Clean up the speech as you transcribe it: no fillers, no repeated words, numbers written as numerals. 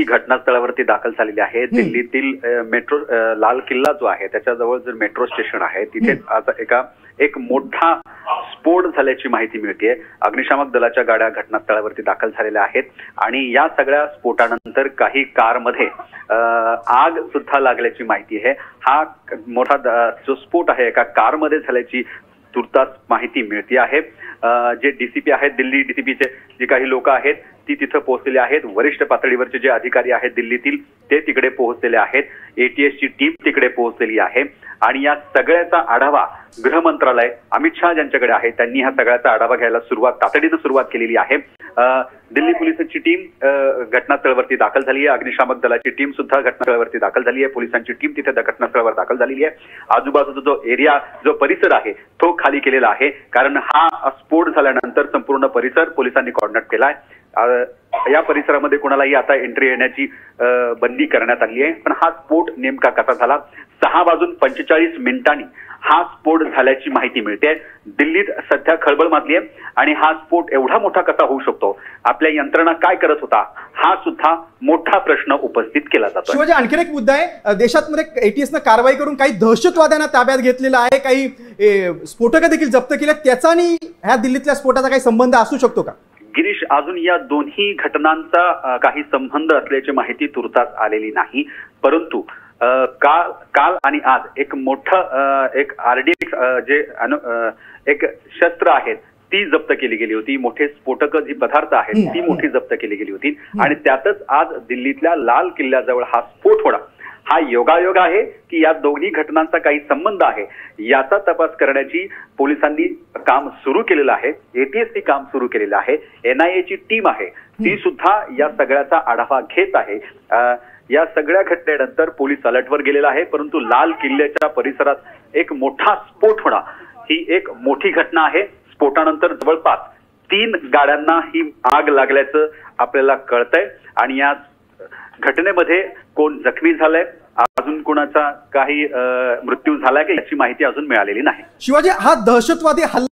घटनास्थळावरती दाखल झालेली आहे। दिल्लीतील मेट्रो लाल किल्ला जो आहे त्याच्याजवळ जे मेट्रो स्टेशन आहे तिथे आता एक मोठा स्फोट झाल्याची माहिती मिळते। अग्निशामक दलाच्या गाड्या घटनास्थळावरती दाखल झालेल्या आहेत आणि या सगळ्या स्फोटानंतर काही कारमध्ये आग सुद्धा लागल्याची माहिती आहे। हा मोठा जो स्फोट आहे एका कारमध्ये झाल्याची तुर्तास माहिती मिळते आहे। जे डीसीपी आहेत, दिल्ली डीसीपीचे जे काही लोक आहेत ती तिथे पोहोचलेले आहेत। वरिष्ठ पातळीवरचे जे अधिकारी आहेत दिल्लीतील ते तिकडे पोहोचलेले आहेत। एटीएसची टीम तिकडे पोहोचलेली आहे आणि या सगळ्याचा आढावा गृह मंत्रालय अमित शहा यांच्याकडे आहे। त्यांनी हा सगळ्याचा आढावा घ्यायला तातडीने सुरुवात केलेली आहे। दिल्ली पोलिसांची टीम घटनास्थळावरती दाखल झाली आहे। अग्निशामक दलाची टीम सुद्धा घटनास्थळावरती दाखल झाली आहे। पोलिसांची टीम तिथे घटनास्थळावर दाखल झालेली आहे। आजूबाजूचा जो एरिया जो परिसर आहे तो खाली केलेला आहे, कारण हा स्फोट झाल्यानंतर संपूर्ण परिसर पोलिसांनी कॉर्डिनेट केलाय। या परिसरामध्ये कोणालाही आता एंट्री येण्याची बंदी करण्यात आली आहे। पण हा स्फोट नेमका कसा झाला? 6:45 हा स्फोट झाल्याची माहिती मिळते। दिल्लीत सध्या खळबळ माजली आहे आणि हा स्फोट एवढा मोठा कसा होऊ शकतो, आपल्या यंत्रणा काय करत होता, हा सुद्धा मोठा प्रश्न उपस्थित केला जातो। शिवाजी, आणखी एक मुद्दा आहे, देशात एटीएसनं कारवाई करून काही दहशतवाद्यांना ताब्यात घेतलेला आहे, काही स्फोटकं देखील जप्त केले, त्याचा आणि ह्या दिल्लीतल्या स्फोटाचा काही संबंध असू शकतो का? गिरीश, अजून या दोन्ही घटनांचा काही संबंध असल्याची माहिती तुर्तास आलेली नाही, परंतु काल आणि आज एक मोठं एक आरडीएक्स जे एक शस्त्र आहेत ती जप्त केली गेली होती। मोठे स्फोटक जी पदार्थ आहेत ती मोठी जप्त केली गेली होती आणि त्यातच आज दिल्लीतल्या लाल किल्ल्याजवळ हा स्फोट होणं हा योगायोग आहे की या दोन्ही घटनांचा काही संबंध आहे याचा तपास करण्याची पोलिसांनी काम सुरू केलेलं आहे। एटीएसनी काम सुरू केलेलं आहे। एनआयएची टीम आहे ती सुद्धा या सगळ्याचा आढावा घेत आहे। या सगळ्या घटनेनंतर पोलीस अलर्टवर गेलेला आहे, परंतु लाल किल्ल्याच्या परिसरात एक मोठा स्फोट होणं ही एक मोठी घटना आहे। स्फोटानंतर जवळपास 3 गाड्यांना ही आग लागल्याचं आपल्याला कळतंय आणि या घटनेमध्ये कोण जखमी झालंय, अजून कोणाचा काही मृत्यू झालाय का याची माहिती अजून मिळालेली नाही। शिवाजी, हा दहशतवादी हल्ला